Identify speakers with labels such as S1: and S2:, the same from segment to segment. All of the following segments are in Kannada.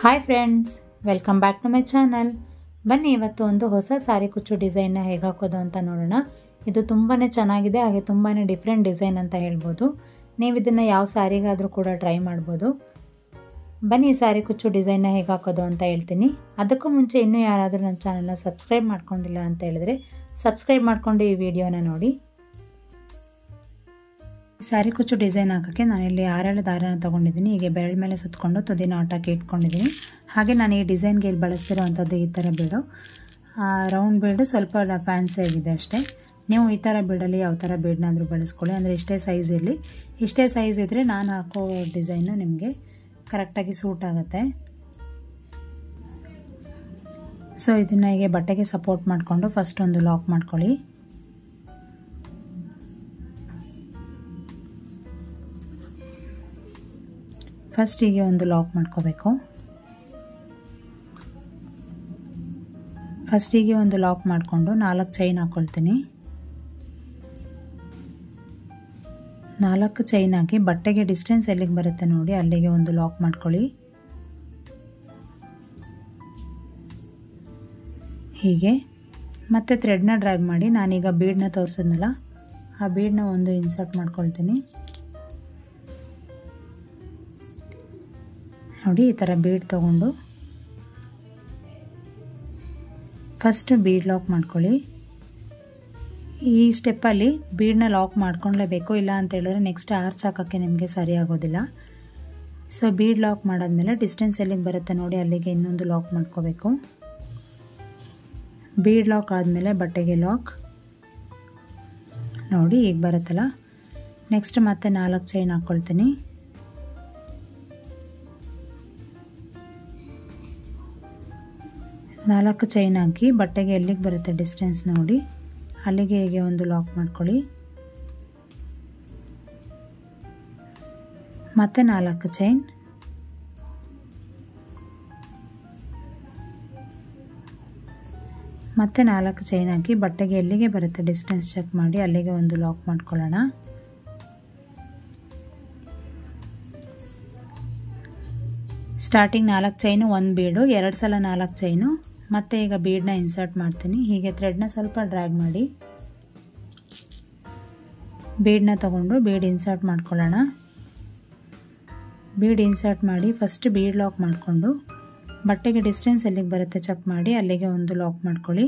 S1: Hi friends, welcome back to my channel. ಬನ್ನಿ ಇವತ್ತು ಒಂದು ಹೊಸ ಸಾರಿ ಕುಚ್ಚು ಡಿಸೈನ್ನ ಹೇಗೆ ಹಾಕೋದು ಅಂತ ನೋಡೋಣ. ಇದು ತುಂಬಾ ಚೆನ್ನಾಗಿದೆ, ಹಾಗೆ ತುಂಬಾ ಡಿಫ್ರೆಂಟ್ ಡಿಸೈನ್ ಅಂತ ಹೇಳ್ಬೋದು. ನೀವು ಇದನ್ನು ಯಾವ ಸ್ಯಾರಿಗಾದರೂ ಕೂಡ ಟ್ರೈ ಮಾಡ್ಬೋದು. ಬನ್ನಿ ಸಾರಿ ಕುಚ್ಚು ಡಿಸೈನ್ನ ಹೇಗೆ ಹಾಕೋದು ಅಂತ ಹೇಳ್ತೀನಿ. ಅದಕ್ಕೂ ಮುಂಚೆ ಇನ್ನೂ ಯಾರಾದರೂ ನನ್ನ ಚಾನಲ್ನ ಸಬ್ಸ್ಕ್ರೈಬ್ ಮಾಡ್ಕೊಂಡಿಲ್ಲ ಅಂತ ಹೇಳಿದ್ರೆ ಸಬ್ಸ್ಕ್ರೈಬ್ ಮಾಡ್ಕೊಂಡು ಈ ವಿಡಿಯೋನ ನೋಡಿ. ಸ್ಯಾರಿ ಕುಚ್ಚು ಡಿಸೈನ್ ಹಾಕೋಕ್ಕೆ ನಾನಿಲ್ಲಿ 6 ದಾರನ ತೊಗೊಂಡಿದ್ದೀನಿ. ಹೀಗೆ ಬೆರಳ ಮೇಲೆ ಸುತ್ತಕೊಂಡು ತುದಿನ ಆಟಾಕಿ ಇಟ್ಕೊಂಡಿದ್ದೀನಿ. ಹಾಗೆ ನಾನು ಈ ಡಿಸೈನ್ಗೆ ಇಲ್ಲಿ ಬಳಸ್ತಿರೋವಂಥದ್ದು ಈ ಥರ ಬೀಡು, ರೌಂಡ್ ಬೀಡು ಸ್ವಲ್ಪ ಫ್ಯಾನ್ಸಿ ಆಗಿದೆ ಅಷ್ಟೇ. ನೀವು ಈ ಥರ ಬೀಡಲ್ಲಿ ಯಾವ ಥರ ಬೀಡನ್ನಾದರೂ ಬಳಸ್ಕೊಳ್ಳಿ, ಅಂದರೆ ಇಷ್ಟೇ ಸೈಜ್ ಇರಲಿ. ಇಷ್ಟೇ ಸೈಜ್ ಇದ್ದರೆ ನಾನು ಹಾಕೋ ಡಿಸೈನು ನಿಮಗೆ ಕರೆಕ್ಟಾಗಿ ಸೂಟ್ ಆಗುತ್ತೆ. ಸೊ ಇದನ್ನು ಹೀಗೆ ಬಟ್ಟೆಗೆ ಸಪೋರ್ಟ್ ಮಾಡಿಕೊಂಡು ಫಸ್ಟ್ ಒಂದು ಲಾಕ್ ಮಾಡ್ಕೊಳ್ಳಿ. ಫಸ್ಟ್ ಹೀಗೆ ಒಂದು ಲಾಕ್ ಮಾಡ್ಕೋಬೇಕು. ಫಸ್ಟಿಗೆ ಒಂದು ಲಾಕ್ ಮಾಡಿಕೊಂಡು 4 ಚೈನ್ ಹಾಕ್ಕೊಳ್ತೀನಿ. 4 ಚೈನ್ ಹಾಕಿ ಬಟ್ಟೆಗೆ ಡಿಸ್ಟೆನ್ಸ್ ಎಲ್ಲಿಗೆ ಬರುತ್ತೆ ನೋಡಿ ಅಲ್ಲಿಗೆ ಒಂದು ಲಾಕ್ ಮಾಡ್ಕೊಳ್ಳಿ. ಹೀಗೆ ಮತ್ತೆ ಥ್ರೆಡ್ನ ಡ್ರ್ಯಾಗ್ ಮಾಡಿ ನಾನೀಗ ಬೀಡನ್ನ ತೋರಿಸಿದ್ನಲ್ಲ ಆ ಬೀಡನ್ನ ಒಂದು ಇನ್ಸರ್ಟ್ ಮಾಡ್ಕೊಳ್ತೀನಿ. ನೋಡಿ ಈ ಥರ ಬೀಡ್ ತಗೊಂಡು ಫಸ್ಟ್ ಬೀಡ್ ಲಾಕ್ ಮಾಡ್ಕೊಳ್ಳಿ. ಈ ಸ್ಟೆಪ್ಪಲ್ಲಿ ಬೀಡನ್ನ ಲಾಕ್ ಮಾಡ್ಕೊಳ್ಳೇಬೇಕು, ಇಲ್ಲ ಅಂತ ಹೇಳಿದ್ರೆ ನೆಕ್ಸ್ಟ್ ಆರ್ಚ್ ಹಾಕೋಕ್ಕೆ ನಿಮಗೆ ಸರಿ ಆಗೋದಿಲ್ಲ. ಸೊ ಬೀಡ್ ಲಾಕ್ ಮಾಡಾದ್ಮೇಲೆ ಡಿಸ್ಟೆನ್ಸ್ ಎಲ್ಲಿಗೆ ಬರುತ್ತೆ ನೋಡಿ ಅಲ್ಲಿಗೆ ಇನ್ನೊಂದು ಲಾಕ್ ಮಾಡ್ಕೋಬೇಕು. ಬೀಡ್ ಲಾಕ್ ಆದಮೇಲೆ ಬಟ್ಟೆಗೆ ಲಾಕ್ ನೋಡಿ ಈಗ ಬರುತ್ತಲ್ಲ. ನೆಕ್ಸ್ಟ್ ಮತ್ತೆ 4 ಚೈನ್ ಹಾಕ್ಕೊಳ್ತೀನಿ. 4 ಚೈನ್ ಹಾಕಿ ಬಟ್ಟೆಗೆ ಎಲ್ಲಿಗೆ ಬರುತ್ತೆ ಡಿಸ್ಟೆನ್ಸ್ ನೋಡಿ ಅಲ್ಲಿಗೆ ಹೀಗೆ ಒಂದು ಲಾಕ್ ಮಾಡ್ಕೊಳ್ಳಿ. ಮತ್ತೆ 4 ಚೈನ್, ಮತ್ತೆ 4 ಚೈನ್ ಹಾಕಿ ಬಟ್ಟೆಗೆ ಎಲ್ಲಿಗೆ ಬರುತ್ತೆ ಡಿಸ್ಟೆನ್ಸ್ ಚೆಕ್ ಮಾಡಿ ಅಲ್ಲಿಗೆ ಒಂದು ಲಾಕ್ ಮಾಡ್ಕೊಳ್ಳೋಣ. ಸ್ಟಾರ್ಟಿಂಗ್ 4 ಚೈನು, 1 ಬೀಡು, 2 ಸಲ 4 ಚೈನು. ಮತ್ತೆ ಈಗ ಬೀಡನ್ನ ಇನ್ಸರ್ಟ್ ಮಾಡ್ತೀನಿ. ಹೀಗೆ ಥ್ರೆಡ್ನ ಸ್ವಲ್ಪ ಡ್ರ್ಯಾಗ್ ಮಾಡಿ ಬೀಡನ್ನ ತಗೊಂಡು ಬೀಡ್ ಇನ್ಸರ್ಟ್ ಮಾಡ್ಕೊಳ್ಳೋಣ. ಬೀಡ್ ಇನ್ಸರ್ಟ್ ಮಾಡಿ ಫಸ್ಟ್ ಬೀಡ್ ಲಾಕ್ ಮಾಡಿಕೊಂಡು ಬಟ್ಟೆಗೆ ಡಿಸ್ಟೆನ್ಸ್ ಎಲ್ಲಿಗೆ ಬರುತ್ತೆ ಚೆಕ್ ಮಾಡಿ ಅಲ್ಲಿಗೆ ಒಂದು ಲಾಕ್ ಮಾಡ್ಕೊಳ್ಳಿ.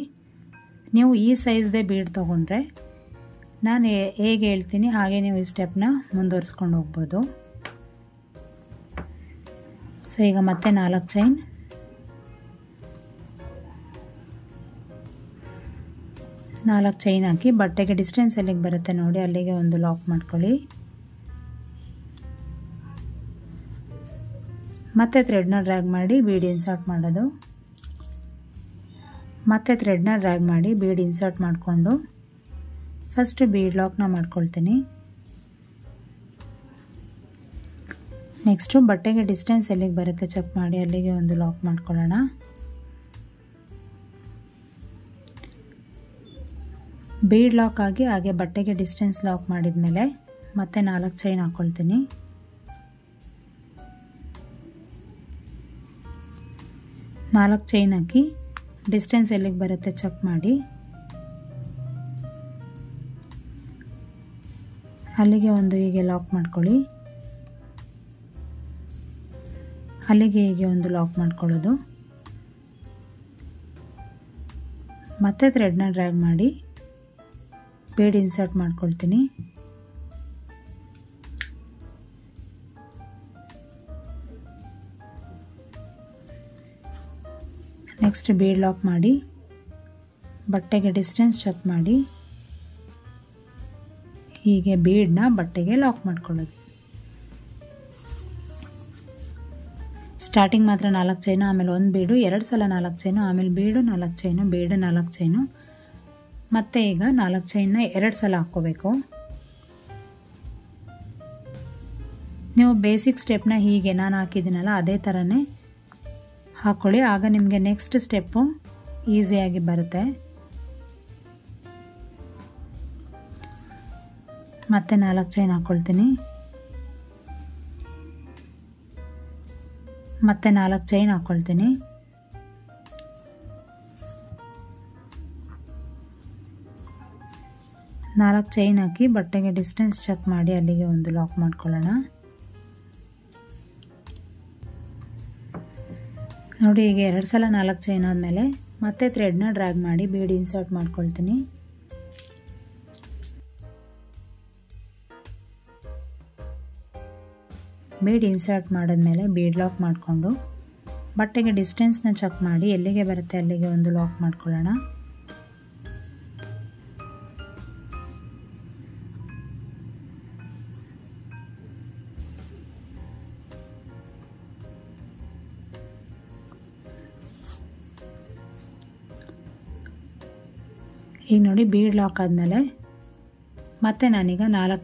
S1: ನೀವು ಈ ಸೈಜ್ದೇ ಬೀಡ್ ತೊಗೊಂಡ್ರೆ ನಾನು ಹೇಗೆ ಹೇಳ್ತೀನಿ ಹಾಗೆ ನೀವು ಈ ಸ್ಟೆಪ್ನ ಮುಂದುವರಿಸ್ಕೊಂಡು ಹೋಗ್ಬೋದು. ಸೊ ಈಗ ಮತ್ತೆ 4 ಚೈನ್, 4 ಚೈನ್ ಹಾಕಿ ಬಟ್ಟೆಗೆ ಡಿಸ್ಟೆನ್ಸ್ ಎಲ್ಲಿಗೆ ಬರುತ್ತೆ ನೋಡಿ ಅಲ್ಲಿಗೆ ಒಂದು ಲಾಕ್ ಮಾಡ್ಕೊಳ್ಳಿ. ಮತ್ತೆ ಥ್ರೆಡ್ನ ಡ್ರ್ಯಾಗ್ ಮಾಡಿ ಬೀಡ್ ಇನ್ಸರ್ಟ್ ಮಾಡೋದು. ಮತ್ತೆ ಥ್ರೆಡ್ನ ಡ್ರ್ಯಾಗ್ ಮಾಡಿ ಬೀಡ್ ಇನ್ಸರ್ಟ್ ಮಾಡಿಕೊಂಡು ಫಸ್ಟ್ ಬೀಡ್ ಲಾಕ್ನ ಮಾಡ್ಕೊಳ್ತೀನಿ. ನೆಕ್ಸ್ಟು ಬಟ್ಟೆಗೆ ಡಿಸ್ಟೆನ್ಸ್ ಎಲ್ಲಿಗೆ ಬರುತ್ತೆ ಚೆಕ್ ಮಾಡಿ ಅಲ್ಲಿಗೆ ಒಂದು ಲಾಕ್ ಮಾಡ್ಕೊಳ್ಳೋಣ. ಬೀಡ್ ಲಾಕ್ ಆಗಿ ಹಾಗೆ ಬಟ್ಟೆಗೆ ಡಿಸ್ಟೆನ್ಸ್ ಲಾಕ್ ಮಾಡಿದ್ಮೇಲೆ ಮತ್ತೆ 4 ಚೈನ್ ಹಾಕ್ಕೊಳ್ತೀನಿ. ನಾಲ್ಕು ಚೈನ್ ಹಾಕಿ ಡಿಸ್ಟೆನ್ಸ್ ಎಲ್ಲಿಗೆ ಬರುತ್ತೆ ಚೆಕ್ ಮಾಡಿ ಅಲ್ಲಿಗೆ ಒಂದು ಹೀಗೆ ಲಾಕ್ ಮಾಡ್ಕೊಳ್ಳಿ. ಅಲ್ಲಿಗೆ ಹೀಗೆ ಒಂದು ಲಾಕ್ ಮಾಡ್ಕೊಳ್ಳೋದು. ಮತ್ತೆ ಥ್ರೆಡ್ನ ಡ್ರ್ಯಾಗ್ ಮಾಡಿ ಬೀಡ್ ಇನ್ಸರ್ಟ್ ಮಾಡ್ಕೊಳ್ತೀನಿ. ನೆಕ್ಸ್ಟ್ ಬೀಡ್ ಲಾಕ್ ಮಾಡಿ ಬಟ್ಟೆಗೆ ಡಿಸ್ಟೆನ್ಸ್ ಚೆಕ್ ಮಾಡಿ ಹೀಗೆ ಬೀಡ್ನ ಬಟ್ಟೆಗೆ ಲಾಕ್ ಮಾಡ್ಕೊಳ್ಳೋದು. ಸ್ಟಾರ್ಟಿಂಗ್ ಮಾತ್ರ 4 ಚೈನು, ಆಮೇಲೆ 1 ಬೀಡು, 2 ಸಲ 4 ಚೈನು, ಆಮೇಲೆ ಬೀಡು 4 ಚೈನು, ಬೀಡು 4 ಚೈನು, ಮತ್ತೆ ಈಗ 4 ಚೈನ್ನ 2 ಸಲ ಹಾಕ್ಕೋಬೇಕು. ನೀವು ಬೇಸಿಕ್ ಸ್ಟೆಪ್ನ ಹೀಗೆ ನಾನು ಹಾಕಿದ್ದೀನಲ್ಲ ಅದೇ ಥರನೇ ಹಾಕ್ಕೊಳ್ಳಿ, ಆಗ ನಿಮಗೆ ನೆಕ್ಸ್ಟ್ ಸ್ಟೆಪ್ಪು ಈಸಿಯಾಗಿ ಬರುತ್ತೆ. ಮತ್ತೆ 4 ಚೈನ್ ಹಾಕ್ಕೊಳ್ತೀನಿ. ಮತ್ತೆ 4 ಚೈನ್ ಹಾಕ್ಕೊಳ್ತೀನಿ. ನಾಲ್ಕು ಚೈನ್ ಹಾಕಿ ಬಟ್ಟೆಗೆ ಡಿಸ್ಟೆನ್ಸ್ ಚೆಕ್ ಮಾಡಿ ಅಲ್ಲಿಗೆ ಒಂದು ಲಾಕ್ ಮಾಡ್ಕೊಳ್ಳೋಣ. ನೋಡಿ ಈಗ 2 ಸಲ 4 ಚೈನ್ ಆದಮೇಲೆ ಮತ್ತೆ ಥ್ರೆಡ್ನ ಡ್ರ್ಯಾಗ್ ಮಾಡಿ ಬೀಡ್ ಇನ್ಸರ್ಟ್ ಮಾಡ್ಕೊಳ್ತೀನಿ. ಬೀಡ್ ಇನ್ಸರ್ಟ್ ಮಾಡಿದ್ಮೇಲೆ ಬೀಡ್ ಲಾಕ್ ಮಾಡಿಕೊಂಡು ಬಟ್ಟೆಗೆ ಡಿಸ್ಟೆನ್ಸ್ನ ಚೆಕ್ ಮಾಡಿ ಎಲ್ಲಿಗೆ ಬರುತ್ತೆ ಅಲ್ಲಿಗೆ ಒಂದು ಲಾಕ್ ಮಾಡ್ಕೊಳ್ಳೋಣ. ಈಗ ನೋಡಿ ಬೀಡ್ ಲಾಕ್ ಆದಮೇಲೆ ಮತ್ತೆ ನಾನೀಗ 4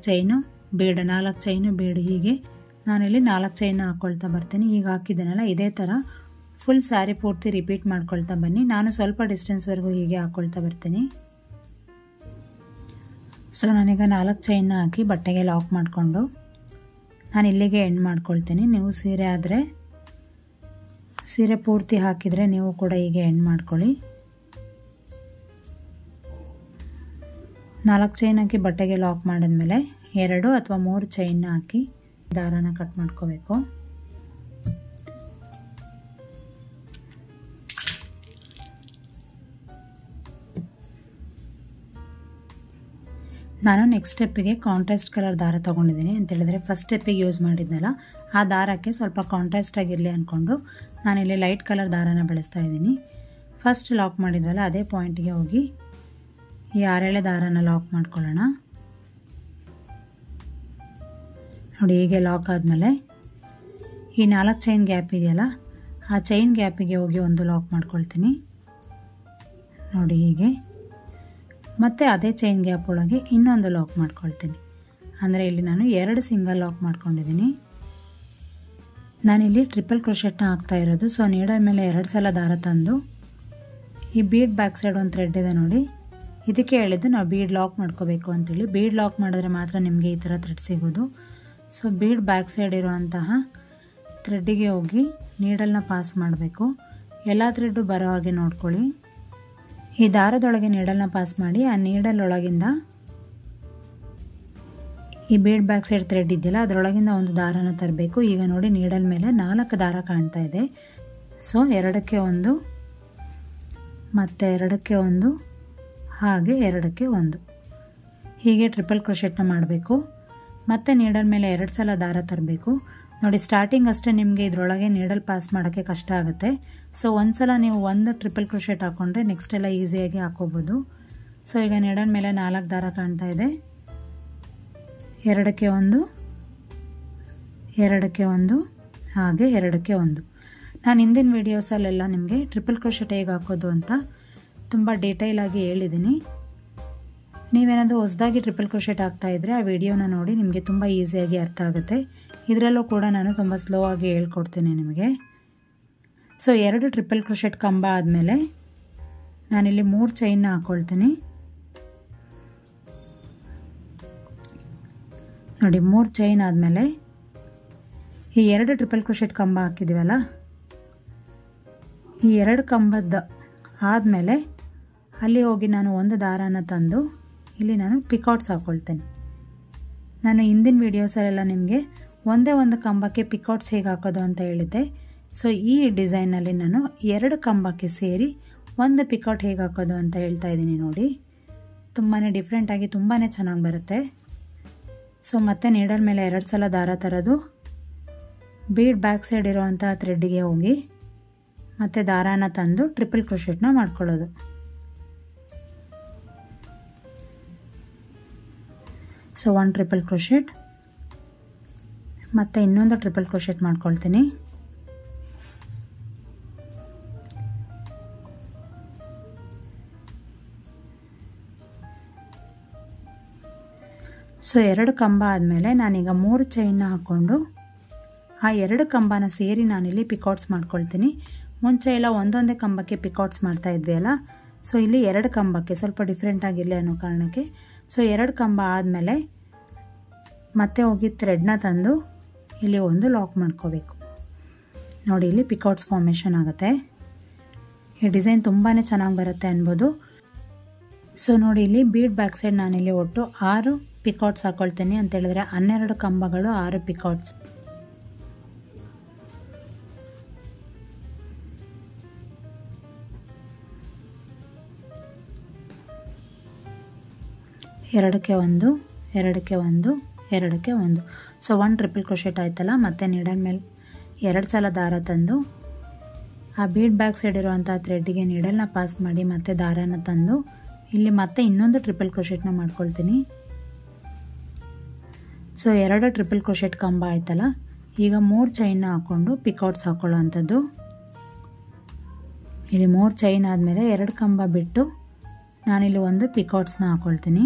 S1: ಚೈನು ಬೀಡ್ ಹೀಗೆ ನಾನಿಲ್ಲಿ 4 ಚೈನ್ ಹಾಕ್ಕೊಳ್ತಾ ಬರ್ತೀನಿ. ಈಗ ಹಾಕಿದ್ದೇನಲ್ಲ ಇದೇ ಥರ ಫುಲ್ ಸ್ಯಾರಿ ಪೂರ್ತಿ ರಿಪೀಟ್ ಮಾಡ್ಕೊಳ್ತಾ ಬನ್ನಿ. ನಾನು ಸ್ವಲ್ಪ ಡಿಸ್ಟೆನ್ಸ್ವರೆಗೂ ಹೀಗೆ ಹಾಕ್ಕೊಳ್ತಾ ಬರ್ತೀನಿ. ಸೊ ನಾನೀಗ 4 ಚೈನ್ನ ಹಾಕಿ ಬಟ್ಟೆಗೆ ಲಾಕ್ ಮಾಡಿಕೊಂಡು ನಾನು ಇಲ್ಲಿಗೆ ಎಂಡ್ ಮಾಡ್ಕೊಳ್ತೀನಿ. ನೀವು ಸೀರೆ ಆದರೆ ಸೀರೆ ಪೂರ್ತಿ ಹಾಕಿದರೆ ನೀವು ಕೂಡ ಹೀಗೆ ಎಂಡ್ ಮಾಡ್ಕೊಳ್ಳಿ. 4 ಚೈನ್ ಹಾಕಿ ಬಟ್ಟೆಗೆ ಲಾಕ್ ಮಾಡಿದ್ಮೇಲೆ 2 ಅಥವಾ 3 ಚೈನ್ನ ಹಾಕಿ ದಾರನ ಕಟ್ ಮಾಡ್ಕೋಬೇಕು. ನಾನು ನೆಕ್ಸ್ಟ್ ಸ್ಟೆಪ್ಪಿಗೆ ಕಾಂಟ್ರಾಸ್ಟ್ ಕಲರ್ ದಾರ ತೊಗೊಂಡಿದ್ದೀನಿ ಅಂತ ಹೇಳಿದ್ರೆ ಫಸ್ಟ್ ಸ್ಟೆಪ್ಪಿಗೆ ಯೂಸ್ ಮಾಡಿದ್ನಲ್ಲ ಆ ದಾರಕ್ಕೆ ಸ್ವಲ್ಪ ಕಾಂಟ್ರಾಸ್ಟ್ ಆಗಿರಲಿ ಅಂದ್ಕೊಂಡು ನಾನಿಲ್ಲಿ ಲೈಟ್ ಕಲರ್ ದಾರನ ಬಳಸ್ತಾ ಇದ್ದೀನಿ. ಫಸ್ಟ್ ಲಾಕ್ ಮಾಡಿದ್ವಲ್ಲ ಅದೇ ಪಾಯಿಂಟ್ಗೆ ಹೋಗಿ ಈ 6 ಎಳೆ ದಾರನ ಲಾಕ್ ಮಾಡ್ಕೊಳ್ಳೋಣ. ನೋಡಿ ಹೀಗೆ ಲಾಕ್ ಆದಮೇಲೆ ಈ 4 ಚೈನ್ ಗ್ಯಾಪ್ ಇದೆಯಲ್ಲ ಆ ಚೈನ್ ಗ್ಯಾಪಿಗೆ ಹೋಗಿ ಒಂದು ಲಾಕ್ ಮಾಡ್ಕೊಳ್ತೀನಿ. ನೋಡಿ ಹೀಗೆ ಮತ್ತೆ ಅದೇ ಚೈನ್ ಗ್ಯಾಪ್ ಒಳಗೆ ಇನ್ನೊಂದು ಲಾಕ್ ಮಾಡ್ಕೊಳ್ತೀನಿ. ಅಂದರೆ ಇಲ್ಲಿ ನಾನು 2 ಸಿಂಗಲ್ ಲಾಕ್ ಮಾಡ್ಕೊಂಡಿದ್ದೀನಿ. ನಾನಿಲ್ಲಿ ಟ್ರಿಪಲ್ ಕ್ರೋಶೆಟ್ನ ಹಾಕ್ತಾ ಇರೋದು. ಸೊ ನೀಡಲ್ ಮೇಲೆ 2 ಸಲ ದಾರ ತಂದು ಈ ಬೀಡ್ ಬ್ಯಾಕ್ ಸೈಡ್ ಒಂದು ಥ್ರೆಡ್ ಇದೆ ನೋಡಿ, ಇದಕ್ಕೆ ಹೇಳಿದ್ದು ನಾವು ಬೀಡ್ ಲಾಕ್ ಮಾಡ್ಕೋಬೇಕು ಅಂತೇಳಿ. ಬೀಡ್ ಲಾಕ್ ಮಾಡಿದ್ರೆ ಮಾತ್ರ ನಿಮಗೆ ಈ ಥರ ಥ್ರೆಡ್ ಸಿಗೋದು. ಸೊ ಬೀಡ್ ಬ್ಯಾಕ್ ಸೈಡ್ ಇರುವಂತಹ ಥ್ರೆಡ್ಡಿಗೆ ಹೋಗಿ ನೀಡಲ್ನ ಪಾಸ್ ಮಾಡಬೇಕು. ಎಲ್ಲ ಥ್ರೆಡ್ಡು ಬರೋ ಹಾಗೆ ನೋಡ್ಕೊಳ್ಳಿ. ಈ ದಾರದೊಳಗೆ ನೀಡಲ್ನ ಪಾಸ್ ಮಾಡಿ ಆ ನೀಡಲ್ ಒಳಗಿಂದ ಈ ಬೀಡ್ ಬ್ಯಾಕ್ ಸೈಡ್ ಥ್ರೆಡ್ ಇದೆಯಲ್ಲ ಅದರೊಳಗಿಂದ ಒಂದು ದಾರನ ತರಬೇಕು. ಈಗ ನೋಡಿ ನೀಡಲ್ ಮೇಲೆ 4 ದಾರ ಕಾಣ್ತಾ ಇದೆ. ಸೊ 2ಕ್ಕೆ 1 ಮತ್ತು 2ಕ್ಕೆ 1 ಹಾಗೆ 2ಕ್ಕೆ 1 ಹೀಗೆ ಟ್ರಿಪಲ್ ಕ್ರೋಶೆಟ್ನ ಮಾಡಬೇಕು. ಮತ್ತೆ ನೀಡಲ್ ಮೇಲೆ 2 ಸಲ ದಾರ ತರಬೇಕು. ನೋಡಿ ಸ್ಟಾರ್ಟಿಂಗ್ ಅಷ್ಟೇ ನಿಮಗೆ ಇದರೊಳಗೆ ನೀಡಲ್ ಪಾಸ್ ಮಾಡೋಕ್ಕೆ ಕಷ್ಟ ಆಗುತ್ತೆ. ಸೊ ಒಂದು ಸಲ ನೀವು 1 ಟ್ರಿಪಲ್ ಕ್ರೋಶೆಟ್ ಹಾಕ್ಕೊಂಡ್ರೆ ನೆಕ್ಸ್ಟ್ ಎಲ್ಲ ಈಸಿಯಾಗಿ ಹಾಕೋಬೋದು. ಸೊ ಈಗ ನೀಡಲ್ ಮೇಲೆ 4 ದಾರ ಕಾಣ್ತಾ ಇದೆ. 2ಕ್ಕೆ 1 2ಕ್ಕೆ 1 ಹಾಗೆ 2ಕ್ಕೆ 1. ನಾನು ಹಿಂದಿನ ವೀಡಿಯೋಸಲ್ಲೆಲ್ಲ ನಿಮಗೆ ಟ್ರಿಪಲ್ ಕ್ರೋಶೆಟ್ ಹೇಗೆ ಹಾಕೋದು ಅಂತ ತುಂಬ ಡೀಟೇಲಾಗಿ ಹೇಳಿದ್ದೀನಿ. ನೀವೇನಾದರೂ ಹೊಸದಾಗಿ ಟ್ರಿಪಲ್ ಕ್ರೋಶೆಟ್ ಹಾಕ್ತಾ ಇದ್ದರೆ ಆ ವಿಡಿಯೋನ ನೋಡಿ ನಿಮಗೆ ತುಂಬ ಈಸಿಯಾಗಿ ಅರ್ಥ ಆಗುತ್ತೆ. ಇದರಲ್ಲೂ ಕೂಡ ನಾನು ತುಂಬ ಸ್ಲೋ ಆಗಿ ಹೇಳ್ಕೊಡ್ತೀನಿ ನಿಮಗೆ. ಸೊ 2 ಟ್ರಿಪಲ್ ಕ್ರೋಶೆಟ್ ಕಂಬ ಆದಮೇಲೆ ನಾನಿಲ್ಲಿ 3 ಚೈನ್ನ ಹಾಕ್ಕೊಳ್ತೀನಿ. ನೋಡಿ 3 ಚೈನ್ ಆದಮೇಲೆ ಈ 2 ಟ್ರಿಪಲ್ ಕ್ರೋಶೆಟ್ ಕಂಬ ಹಾಕಿದ್ದೀವಲ್ಲ ಈ 2 ಕಂಬದ ಆದಮೇಲೆ ಅಲ್ಲಿ ಹೋಗಿ ನಾನು ಒಂದು ದಾರಾನ ತಂದು ಇಲ್ಲಿ ನಾನು ಪಿಕಾಟ್ಸ್ ಹಾಕ್ಕೊಳ್ತೇನೆ. ನಾನು ಹಿಂದಿನ ವೀಡಿಯೋಸಲ್ಲೆಲ್ಲ ನಿಮಗೆ ಒಂದೇ ಒಂದು ಕಂಬಕ್ಕೆ ಪಿಕಾಟ್ಸ್ ಹೇಗೆ ಹಾಕೋದು ಅಂತ ಹೇಳಿದ್ದೆ. ಸೊ ಈ ಡಿಸೈನಲ್ಲಿ ನಾನು 2 ಕಂಬಕ್ಕೆ ಸೇರಿ ಒಂದು ಪಿಕಾಟ್ ಹೇಗೆ ಹಾಕೋದು ಅಂತ ಹೇಳ್ತಾ ಇದ್ದೀನಿ ನೋಡಿ. ತುಂಬಾ ಡಿಫ್ರೆಂಟಾಗಿ ತುಂಬಾ ಚೆನ್ನಾಗಿ ಬರುತ್ತೆ. ಸೊ ಮತ್ತೆ ನೀಡಲ್ ಮೇಲೆ 2 ಸಲ ದಾರ ತರೋದು, ಬೀಡ್ ಬ್ಯಾಕ್ ಸೈಡ್ ಇರೋವಂಥ ಥ್ರೆಡ್ಡಿಗೆ ಹೋಗಿ ಮತ್ತು ದಾರಾನ ತಂದು ಟ್ರಿಪಲ್ ಕ್ರೋಶೆಟ್ನ ಮಾಡ್ಕೊಳ್ಳೋದು. ಸೊ 1 ಟ್ರಿಪಲ್ ಕ್ರೋಶೆಟ್ ಮತ್ತು ಇನ್ನೊಂದು ಟ್ರಿಪಲ್ ಕ್ರೋಶೆಟ್ ಮಾಡ್ಕೊಳ್ತೀನಿ. ಸೊ 2 ಕಂಬ ಆದಮೇಲೆ ನಾನೀಗ 3 ಚೈನ್ನ ಹಾಕ್ಕೊಂಡು ಆ 2 ಕಂಬನ ಸೇರಿ ನಾನಿಲ್ಲಿ ಪಿಕಾಟ್ಸ್ ಮಾಡ್ಕೊಳ್ತೀನಿ. ಮುಂಚೆ ಎಲ್ಲ ಒಂದೊಂದೇ ಕಂಬಕ್ಕೆ ಪಿಕಾಟ್ಸ್ ಮಾಡ್ತಾ ಇದ್ವಿ ಅಲ್ಲ. ಸೊ ಇಲ್ಲಿ 2 ಕಂಬಕ್ಕೆ ಸ್ವಲ್ಪ ಡಿಫ್ರೆಂಟ್ ಆಗಿರಲಿ ಅನ್ನೋ ಕಾರಣಕ್ಕೆ ಸೊ 2 ಕಂಬ ಆದಮೇಲೆ ಮತ್ತೆ ಹೋಗಿ ಥ್ರೆಡ್ನ ತಂದು ಇಲ್ಲಿ ಒಂದು ಲಾಕ್ ಮಾಡ್ಕೋಬೇಕು. ನೋಡಿ ಇಲ್ಲಿ ಪಿಕಾಟ್ಸ್ ಫಾರ್ಮೇಷನ್ ಆಗುತ್ತೆ. ಈ ಡಿಸೈನ್ ತುಂಬಾ ಚೆನ್ನಾಗಿ ಬರುತ್ತೆ ಅನ್ಬೋದು. ಸೊ ನೋಡಿ ಇಲ್ಲಿ ಬೀಡ್ ಬ್ಯಾಕ್ ಸೈಡ್ ನಾನಿಲ್ಲಿ ಒಟ್ಟು 6 ಪಿಕಾಟ್ಸ್ ಹಾಕೊಳ್ತೀನಿ ಅಂತ ಹೇಳಿದ್ರೆ 12 ಕಂಬಗಳು 6 ಪಿಕಾಟ್ಸ್. ಎರಡಕ್ಕೆ ಒಂದು, ಎರಡಕ್ಕೆ ಒಂದು, ಎರಡಕ್ಕೆ ಒಂದು. ಸೊ 1 ಟ್ರಿಪಲ್ ಕ್ರೋಶೆಟ್ ಆಯ್ತಲ್ಲ. ಮತ್ತೆ ನೀಡಲ್ ಮೇಲೆ 2 ಸಲ ದಾರ ತಂದು ಆ ಬೀಡ್ ಬ್ಯಾಕ್ ಸೈಡ್ ಇರುವಂಥ ಥ್ರೆಡ್ಡಿಗೆ ನೀಡಲ್ನ ಪಾಸ್ ಮಾಡಿ ಮತ್ತೆ ದಾರನ ತಂದು ಇಲ್ಲಿ ಮತ್ತೆ ಇನ್ನೊಂದು ಟ್ರಿಪಲ್ ಕ್ರೋಶೆಟ್ನ ಮಾಡ್ಕೊಳ್ತೀನಿ. ಸೊ 2 ಟ್ರಿಪಲ್ ಕ್ರೋಶೆಟ್ ಕಂಬ ಆಯ್ತಲ್ಲ. ಈಗ 3 ಚೈನ್ನ ಹಾಕ್ಕೊಂಡು ಪಿಕಾಟ್ಸ್ ಹಾಕೊಳ್ಳೋ ಅಂಥದ್ದು. ಇಲ್ಲಿ 3 ಚೈನ್ ಆದಮೇಲೆ 2 ಕಂಬ ಬಿಟ್ಟು ನಾನಿಲ್ಲಿ ಒಂದು ಪಿಕಾಟ್ಸ್ನ ಹಾಕ್ಕೊಳ್ತೀನಿ.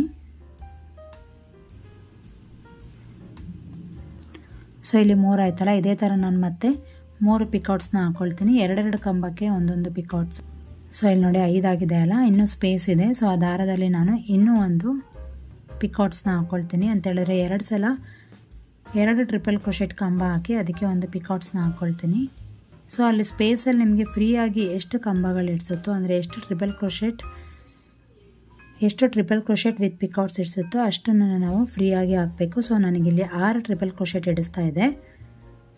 S1: ಸೊ ಇಲ್ಲಿ 3 ಆಯ್ತಲ್ಲ. ಇದೇ ಥರ ನಾನು ಮತ್ತೆ 3 ಪಿಕಾಟ್ಸ್ನ ಹಾಕ್ಕೊಳ್ತೀನಿ. 2 ಕಂಬಕ್ಕೆ ಒಂದೊಂದು ಪಿಕಾಟ್ಸ್. ಸೊ ಇಲ್ಲಿ ನೋಡಿ 5 ಆಗಿದೆ ಅಲ್ಲ, ಇನ್ನೂ ಸ್ಪೇಸ್ ಇದೆ. ಸೊ ಆ ದಾರದಲ್ಲಿ ನಾನು ಇನ್ನೂ ಒಂದು ಪಿಕಾಟ್ಸ್ನ ಹಾಕ್ಕೊಳ್ತೀನಿ ಅಂತ ಹೇಳಿದ್ರೆ 2 ಸಲ 2 ಟ್ರಿಪಲ್ ಕ್ರೋಶೆಟ್ ಕಂಬ ಹಾಕಿ ಅದಕ್ಕೆ ಒಂದು ಪಿಕಾಟ್ಸ್ನ ಹಾಕ್ಕೊಳ್ತೀನಿ. ಸೊ ಅಲ್ಲಿ ಸ್ಪೇಸಲ್ಲಿ ನಿಮಗೆ ಫ್ರೀಯಾಗಿ ಎಷ್ಟು ಕಂಬಗಳು ಇಡ್ಸುತ್ತೋ ಅಂದರೆ ಎಷ್ಟು ಟ್ರಿಪಲ್ ಕ್ರೋಶೆಟ್ ವಿತ್ ಪಿಕಾಟ್ಸ್ ಇಡ್ಸುತ್ತೋ ಅಷ್ಟನ್ನು ನಾವು ಫ್ರೀಯಾಗಿ ಹಾಕಬೇಕು. ಸೊ ನನಗಿಲ್ಲಿ 6 ಟ್ರಿಪಲ್ ಕ್ರೋಶೆಟ್ ಇಡಿಸ್ತಾ ಇದೆ.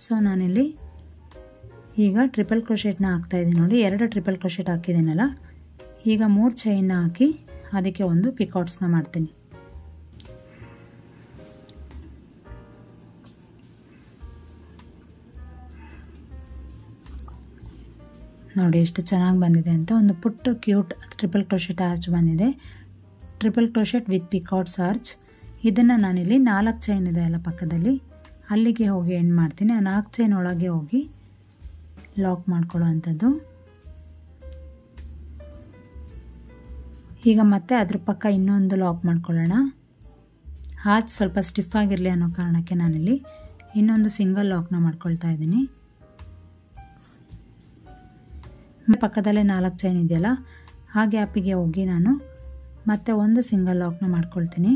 S1: ಸೊ ನಾನಿಲ್ಲಿ ಈಗ ಟ್ರಿಪಲ್ ಕ್ರೋಶೆಟ್ನ ಹಾಕ್ತಾಯಿದ್ದೀನಿ ನೋಡಿ. 2 ಟ್ರಿಪಲ್ ಕ್ರೋಶೆಟ್ ಹಾಕಿದ್ದೀನಲ್ಲ. ಈಗ 3 ಚೈನ್ನ ಹಾಕಿ ಅದಕ್ಕೆ ಒಂದು ಪಿಕಾಟ್ಸ್ನ ಮಾಡ್ತೀನಿ. ನೋಡಿ ಎಷ್ಟು ಚೆನ್ನಾಗಿ ಬಂದಿದೆ ಅಂತ. ಒಂದು ಪುಟ್ಟ ಕ್ಯೂಟ್ ಟ್ರಿಪಲ್ ಕ್ರೋಶೆಟ್ ಆರ್ಚ್ ಬಂದಿದೆ. Triple crochet with picots arch. ಇದನ್ನು ನಾನಿಲ್ಲಿ 4 ಚೈನ್ ಇದೆ ಅಲ್ಲ ಪಕ್ಕದಲ್ಲಿ, ಅಲ್ಲಿಗೆ ಹೋಗಿ ಎಂಡ್ ಮಾಡ್ತೀನಿ. ಆ 4 ಚೈನ್ ಒಳಗೆ ಹೋಗಿ ಲಾಕ್ ಮಾಡ್ಕೊಳ್ಳೋ ಅಂಥದ್ದು. ಈಗ ಮತ್ತೆ ಅದ್ರ ಪಕ್ಕ ಇನ್ನೊಂದು ಲಾಕ್ ಮಾಡ್ಕೊಳ್ಳೋಣ. ಆರ್ಚ್ ಸ್ವಲ್ಪ ಸ್ಟಿಫ್ ಆಗಿರಲಿ ಅನ್ನೋ ಕಾರಣಕ್ಕೆ ನಾನಿಲ್ಲಿ ಇನ್ನೊಂದು ಸಿಂಗಲ್ ಲಾಕ್ನ ಮಾಡ್ಕೊಳ್ತಾ ಇದ್ದೀನಿ. ಪಕ್ಕದಲ್ಲೇ 4 ಚೈನ್ ಇದೆಯಲ್ಲ, ಆ ಗ್ಯಾಪಿಗೆ ಹೋಗಿ ನಾನು ಮತ್ತೆ ಒಂದು ಸಿಂಗಲ್ ಲಾಕ್ನ ಮಾಡ್ಕೊಳ್ತೀನಿ.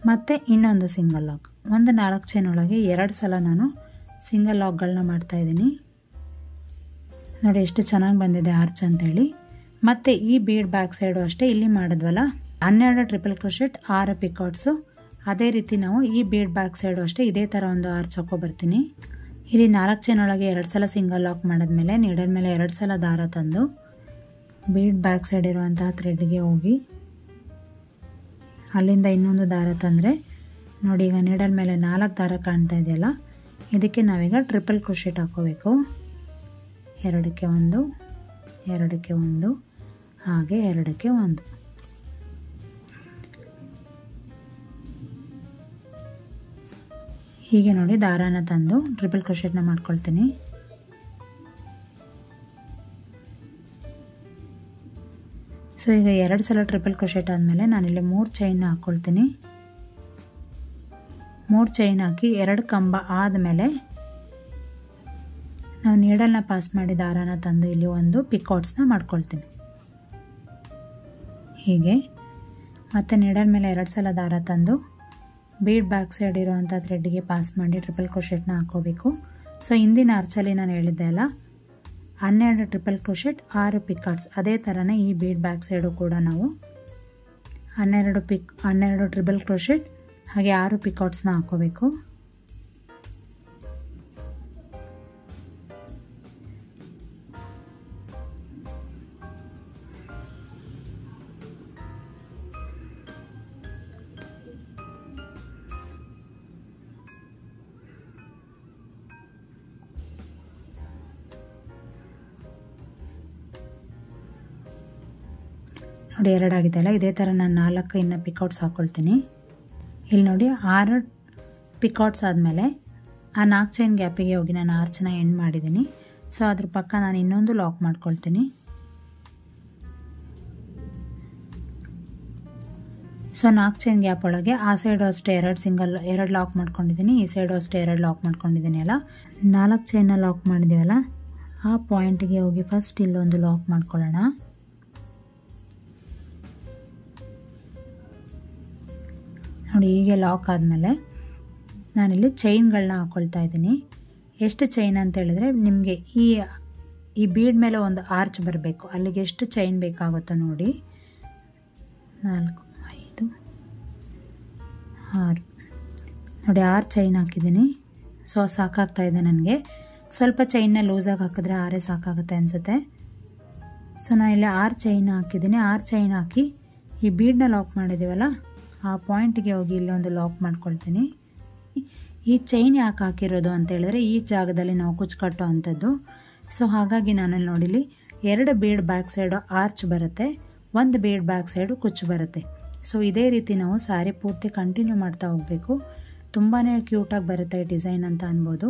S1: ಮತ್ತೆ ಇನ್ನೊಂದು ಸಿಂಗಲ್ ಲಾಕ್. ಒಂದು 4 ಚೈನ್ ಒಳಗೆ 2 ಸಲ ನಾನು ಸಿಂಗಲ್ ಲಾಕ್ಗಳನ್ನ ಮಾಡ್ತಾಯಿದ್ದೀನಿ. ನೋಡಿ ಎಷ್ಟು ಚೆನ್ನಾಗಿ ಬಂದಿದೆ ಆರ್ಚ್ ಅಂತೇಳಿ. ಮತ್ತು ಈ ಬೀಡ್ ಬ್ಯಾಕ್ ಸೈಡು ಅಷ್ಟೇ ಇಲ್ಲಿ ಮಾಡಿದ್ವಲ್ಲ 12 ಟ್ರಿಪಲ್ ಕ್ರೋಶೆಟ್ 6 ಪಿಕಾಟ್ಸು. ಅದೇ ರೀತಿ ನಾವು ಈ ಬೀಡ್ ಬ್ಯಾಕ್ ಸೈಡು ಅಷ್ಟೇ ಇದೇ ಥರ ಒಂದು ಆರ್ಚ್ ಹಾಕ್ಕೊಬರ್ತೀನಿ. ಇಲ್ಲಿ 4 ಚೈನ್ ಒಳಗೆ 2 ಸಲ ಸಿಂಗಲ್ ಲಾಕ್ ಮಾಡಿದ್ಮೇಲೆ ನೀಡಲ್ ಮೇಲೆ 2 ಸಲ ದಾರ ತಂದು ಬೀಡ್ ಬ್ಯಾಕ್ ಸೈಡ್ ಇರುವಂತಹ ಥ್ರೆಡ್ಗೆ ಹೋಗಿ ಅಲ್ಲಿಂದ ಇನ್ನೊಂದು ದಾರ ತಂದರೆ ನೋಡಿ ಈಗ ನೀಡಲ್ ಮೇಲೆ 4 ದಾರ ಕಾಣ್ತಾ ಇದೆಯಲ್ಲ, ಇದಕ್ಕೆ ನಾವೀಗ ಟ್ರಿಪಲ್ ಕ್ರೋಶೆಟ್ ಹಾಕೋಬೇಕು. 2ಕ್ಕೆ 1, 2ಕ್ಕೆ 1, ಹಾಗೆ 2ಕ್ಕೆ 1. ಹೀಗೆ ನೋಡಿ ದಾರಾನ ತಂದು ಟ್ರಿಪಲ್ ಕ್ರೋಶೆಟ್ನ ಮಾಡ್ಕೊಳ್ತೀನಿ. ಸೊ ಈಗ 2 ಸಲ ಟ್ರಿಪಲ್ ಕ್ರೋಶೆಟ್ ಆದಮೇಲೆ ನಾನಿಲ್ಲಿ 3 ಚೈನ್ನ ಹಾಕ್ಕೊಳ್ತೀನಿ. 3 ಚೈನ್ ಹಾಕಿ 2 ಕಂಬ ಆದಮೇಲೆ ನಾವು ನೀಡಲ್ನ ಪಾಸ್ ಮಾಡಿ ದಾರಾನ ತಂದು ಇಲ್ಲಿ ಒಂದು ಪಿಕಾಟ್ಸ್ನ ಮಾಡ್ಕೊಳ್ತೀನಿ. ಹೀಗೆ ಮತ್ತೆ ನೀಡಲ್ ಮೇಲೆ 2 ಸಲ ದಾರ ತಂದು ಬೀಡ್ ಬ್ಯಾಕ್ ಸೈಡ್ ಇರುವಂಥ ಥ್ರೆಡ್ಗೆ ಪಾಸ್ ಮಾಡಿ ಟ್ರಿಪಲ್ ಕ್ರೋಶೆಟ್ನ ಹಾಕೋಬೇಕು. ಸೊ ಹಿಂದಿನ ಆರ್ಚಲ್ಲಿ ನಾನು ಹೇಳಿದ್ದೆ ಅಲ್ಲ 12 ಟ್ರಿಪಲ್ ಕ್ರೋಶೆಟ್ 6 ಪಿಕಾಟ್ಸ್, ಅದೇ ಥರನೇ ಈ ಬೀಡ್ ಬ್ಯಾಕ್ ಸೈಡು ಕೂಡ ನಾವು 12 ಟ್ರಿಪಲ್ ಕ್ರೋಶೆಟ್ ಹಾಗೆ 6 ಪಿಕಾಟ್ಸ್ನ ಹಾಕೋಬೇಕು. ನೋಡಿ 2 ಆಗಿದೆ ಅಲ್ಲ, ಇದೇ ಥರ ನಾನು 4 ಇನ್ನು ಪಿಕಾಟ್ಸ್ ಹಾಕ್ಕೊಳ್ತೀನಿ. ಇಲ್ಲಿ ನೋಡಿ 6 ಪಿಕಾಟ್ಸ್ ಆದಮೇಲೆ ಆ 4 ಚೈನ್ ಗ್ಯಾಪಿಗೆ ಹೋಗಿ ನಾನು ಆರ್ಚನ್ನ ಎಂಡ್ ಮಾಡಿದ್ದೀನಿ. ಸೊ ಅದ್ರ ಪಕ್ಕ ನಾನು ಇನ್ನೊಂದು ಲಾಕ್ ಮಾಡ್ಕೊಳ್ತೀನಿ. ಸೊ 4 ಚೈನ್ ಗ್ಯಾಪ್ ಒಳಗೆ ಆ ಸೈಡು ಅಷ್ಟೇ 2 ಲಾಕ್ ಮಾಡ್ಕೊಂಡಿದ್ದೀನಿ, ಈ ಸೈಡು ಅಷ್ಟೇ 2 ಲಾಕ್ ಮಾಡ್ಕೊಂಡಿದ್ದೀನಿ ಅಲ್ಲ. 4 ಚೈನ್ನ ಲಾಕ್ ಮಾಡಿದ್ದೀವಲ್ಲ, ಆ ಪಾಯಿಂಟಿಗೆ ಹೋಗಿ ಫಸ್ಟ್ ಇಲ್ಲೊಂದು ಲಾಕ್ ಮಾಡ್ಕೊಳ್ಳೋಣ. ನೋಡಿ ಹೀಗೆ ಲಾಕ್ ಆದಮೇಲೆ ನಾನಿಲ್ಲಿ ಚೈನ್ಗಳನ್ನ ಹಾಕ್ಕೊಳ್ತಾ ಇದ್ದೀನಿ. ಎಷ್ಟು ಚೈನ್ ಅಂತ ಹೇಳಿದ್ರೆ ನಿಮಗೆ ಈ ಬೀಡ್ ಮೇಲೆ ಒಂದು ಆರ್ಚ್ ಬರಬೇಕು, ಅಲ್ಲಿಗೆ ಎಷ್ಟು ಚೈನ್ ಬೇಕಾಗುತ್ತೋ ನೋಡಿ. 4 5 6 ನೋಡಿ 6 ಚೈನ್ ಹಾಕಿದ್ದೀನಿ. ಸೊ ಸಾಕಾಗ್ತಾ ಇದೆ ನನಗೆ. ಸ್ವಲ್ಪ ಚೈನ್ನ ಲೂಸಾಗಿ ಹಾಕಿದ್ರೆ 6 ಸಾಕಾಗುತ್ತೆ ಅನಿಸುತ್ತೆ. ಸೊ ನಾನು ಇಲ್ಲಿ 6 ಚೈನ್ ಹಾಕಿದ್ದೀನಿ. 6 ಚೈನ್ ಹಾಕಿ ಈ ಬೀಡನ್ನ ಲಾಕ್ ಮಾಡಿದ್ದೀವಲ್ಲ ಆ ಪಾಯಿಂಟಿಗೆ ಹೋಗಿ ಇಲ್ಲೊಂದು ಲಾಕ್ ಮಾಡ್ಕೊಳ್ತೀನಿ. ಈ ಚೈನ್ ಯಾಕೆ ಹಾಕಿರೋದು ಅಂತ ಹೇಳಿದ್ರೆ ಈ ಜಾಗದಲ್ಲಿ ನಾವು ಕುಚ್ಚು ಕಟ್ಟೋ ಅಂಥದ್ದು. ಸೊ ಹಾಗಾಗಿ ನಾನಲ್ಲಿ ನೋಡಿಲಿ 2 ಬೀಡ್ ಬ್ಯಾಕ್ ಸೈಡು ಆರ್ಚ್ ಬರುತ್ತೆ, 1 ಬೀಡ್ ಬ್ಯಾಕ್ ಸೈಡು ಕುಚ್ಚು ಬರುತ್ತೆ. ಸೊ ಇದೇ ರೀತಿ ನಾವು ಸ್ಯಾರಿ ಪೂರ್ತಿ ಕಂಟಿನ್ಯೂ ಮಾಡ್ತಾ ಹೋಗಬೇಕು. ತುಂಬಾ ಕ್ಯೂಟಾಗಿ ಬರುತ್ತೆ ಡಿಸೈನ್ ಅಂತ ಅನ್ಬೋದು.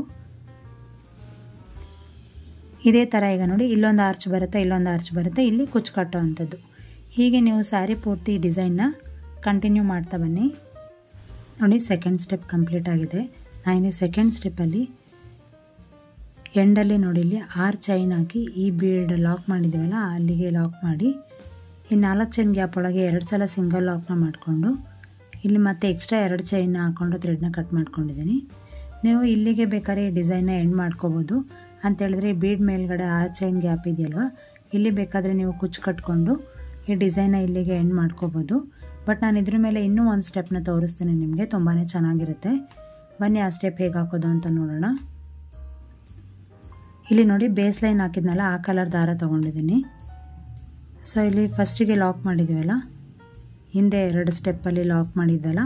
S1: ಇದೇ ಥರ ಈಗ ನೋಡಿ ಇಲ್ಲೊಂದು ಆರ್ಚ್ ಬರುತ್ತೆ, ಇಲ್ಲೊಂದು ಆರ್ಚ್ ಬರುತ್ತೆ, ಇಲ್ಲಿ ಕುಚ್ಚು ಕಟ್ಟೋ ಅಂಥದ್ದು. ಹೀಗೆ ನೀವು ಸ್ಯಾರಿ ಪೂರ್ತಿ ಡಿಸೈನ್ನ ಕಂಟಿನ್ಯೂ ಮಾಡ್ತಾ ಬನ್ನಿ. ನೋಡಿ ಸೆಕೆಂಡ್ ಸ್ಟೆಪ್ ಕಂಪ್ಲೀಟ್ ಆಗಿದೆ. ನಾನು ಸೆಕೆಂಡ್ ಸ್ಟೆಪ್ಪಲ್ಲಿ ಎಂಡಲ್ಲಿ ನೋಡಿ ಇಲ್ಲಿ 6 ಚೈನ್ ಹಾಕಿ ಈ ಬೀಡ್ ಲಾಕ್ ಮಾಡಿದ್ದೀವಲ್ಲ ಅಲ್ಲಿಗೆ ಲಾಕ್ ಮಾಡಿ ಈ 4 ಚೈನ್ ಗ್ಯಾಪ್ ಒಳಗೆ 2 ಸಲ ಸಿಂಗಲ್ ಲಾಕ್ನ ಮಾಡಿಕೊಂಡು ಇಲ್ಲಿ ಮತ್ತೆ ಎಕ್ಸ್ಟ್ರಾ 2 ಚೈನ್ನ ಹಾಕ್ಕೊಂಡು ಥ್ರೆಡ್ನ ಕಟ್ ಮಾಡ್ಕೊಂಡಿದ್ದೀನಿ. ನೀವು ಇಲ್ಲಿಗೆ ಬೇಕಾದ್ರೆ ಈ ಡಿಸೈನ್ನ ಎಂಡ್ ಮಾಡ್ಕೋಬೋದು. ಅಂತೇಳಿದ್ರೆ ಈ ಬೀಡ್ ಮೇಲ್ಗಡೆ 6 ಚೈನ್ ಗ್ಯಾಪ್ ಇದೆಯಲ್ವ, ಇಲ್ಲಿ ಬೇಕಾದರೆ ನೀವು ಕುಚ್ಚು ಕಟ್ಕೊಂಡು ಈ ಡಿಸೈನ್ನ ಇಲ್ಲಿಗೆ ಎಂಡ್ ಮಾಡ್ಕೋಬೋದು. ಬಟ್ ನಾನು ಇದ್ರ ಮೇಲೆ ಇನ್ನೂ ಒಂದು ಸ್ಟೆಪ್ನ ತೋರಿಸ್ತೀನಿ ನಿಮಗೆ, ತುಂಬಾ ಚೆನ್ನಾಗಿರುತ್ತೆ. ಬನ್ನಿ ಆ ಸ್ಟೆಪ್ ಹೇಗೆ ಹಾಕೋದು ಅಂತ ನೋಡೋಣ. ಇಲ್ಲಿ ನೋಡಿ ಬೇಸ್ ಲೈನ್ ಹಾಕಿದ್ನಲ್ಲ ಆ ಕಲರ್ ದಾರ ತೊಗೊಂಡಿದ್ದೀನಿ. ಸೊ ಇಲ್ಲಿ ಫಸ್ಟಿಗೆ ಲಾಕ್ ಮಾಡಿದ್ದೀವಲ್ಲ, ಹಿಂದೆ 2 ಸ್ಟೆಪ್ಪಲ್ಲಿ ಲಾಕ್ ಮಾಡಿದ್ವಲ್ಲ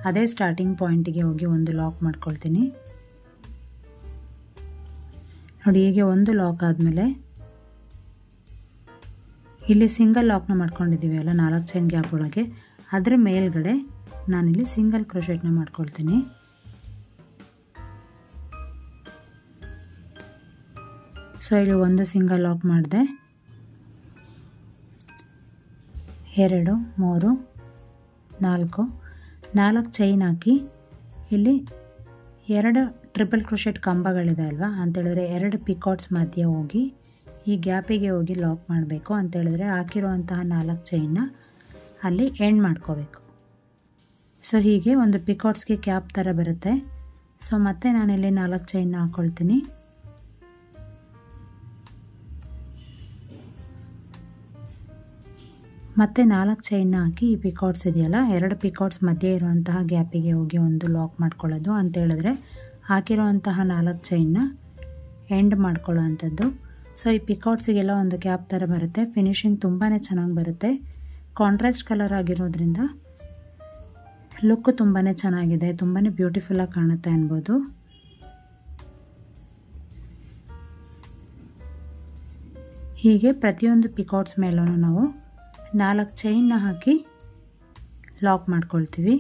S1: ಅದೇ ಸ್ಟಾರ್ಟಿಂಗ್ ಪಾಯಿಂಟಿಗೆ ಹೋಗಿ ಒಂದು ಲಾಕ್ ಮಾಡ್ಕೊಳ್ತೀನಿ. ನೋಡಿ ಹೀಗೆ ಒಂದು ಲಾಕ್ ಆದಮೇಲೆ ಇಲ್ಲಿ ಸಿಂಗಲ್ ಲಾಕ್ನ ಮಾಡ್ಕೊಂಡಿದ್ದೀವಿ ಅಲ್ಲ 4 ಚೈನ್ ಗ್ಯಾಪ್ ಒಳಗೆ, ಅದರ ಮೇಲ್ಗಡೆ ನಾನಿಲ್ಲಿ ಸಿಂಗಲ್ ಕ್ರೋಶೆಟ್ನ ಮಾಡ್ಕೊಳ್ತೀನಿ. ಸೊ ಇಲ್ಲಿ ಒಂದು ಸಿಂಗಲ್ ಲಾಕ್ ಮಾಡಿದೆ, 2 3 4 ಚೈನ್ ಹಾಕಿ ಇಲ್ಲಿ 2 ಟ್ರಿಪಲ್ ಕ್ರೋಶೆಟ್ ಕಂಬಗಳಿದೆ ಅಲ್ವಾ, ಅಂತೇಳಿದ್ರೆ 2 ಪಿಕಾಟ್ಸ್ ಮಧ್ಯೆ ಹೋಗಿ ಈ ಗ್ಯಾಪಿಗೆ ಹೋಗಿ ಲಾಕ್ ಮಾಡಬೇಕು. ಅಂತೇಳಿದ್ರೆ ಹಾಕಿರುವಂತಹ 4 ಚೈನ್ನ ಅಲ್ಲಿ ಎಂಡ್ ಮಾಡ್ಕೋಬೇಕು. ಸೊ ಹೀಗೆ ಒಂದು ಪಿಕಾಟ್ಸ್ಗೆ ಕ್ಯಾಪ್ ಥರ ಬರುತ್ತೆ. ಸೊ ಮತ್ತೆ ನಾನಿಲ್ಲಿ 4 ಚೈನ್ನ ಹಾಕ್ಕೊಳ್ತೀನಿ. ಮತ್ತೆ 4 ಚೈನ್ನ ಹಾಕಿ ಈ ಪಿಕಾಟ್ಸ್ ಇದೆಯಲ್ಲ 2 ಪಿಕಾಟ್ಸ್ ಮಧ್ಯೆ ಇರುವಂತಹ ಗ್ಯಾಪಿಗೆ ಹೋಗಿ ಒಂದು ಲಾಕ್ ಮಾಡ್ಕೊಳ್ಳೋದು. ಅಂತೇಳಿದ್ರೆ ಹಾಕಿರುವಂತಹ 4 ಚೈನ್ನ ಎಂಡ್ ಮಾಡ್ಕೊಳ್ಳೋ ಅಂಥದ್ದು. ಸೊ ಈ ಪಿಕಾಟ್ಸಿಗೆಲ್ಲ ಒಂದು ಕ್ಯಾಪ್ ಥರ ಬರುತ್ತೆ. ಫಿನಿಶಿಂಗ್ ತುಂಬಾ ಚೆನ್ನಾಗಿ ಬರುತ್ತೆ. ಕಾಂಟ್ರಾಸ್ಟ್ ಕಲರ್ ಆಗಿರೋದ್ರಿಂದ ಲುಕ್ ತುಂಬಾ ಚೆನ್ನಾಗಿದೆ, ತುಂಬಾ ಬ್ಯೂಟಿಫುಲ್ಲಾಗಿ ಕಾಣುತ್ತೆ ಅನ್ಬೋದು. ಹೀಗೆ ಪ್ರತಿಯೊಂದು ಪಿಕಾಟ್ಸ್ ಮೇಲೂ ನಾವು 4 ಚೈನ್ನ ಹಾಕಿ ಲಾಕ್ ಮಾಡ್ಕೊಳ್ತೀವಿ.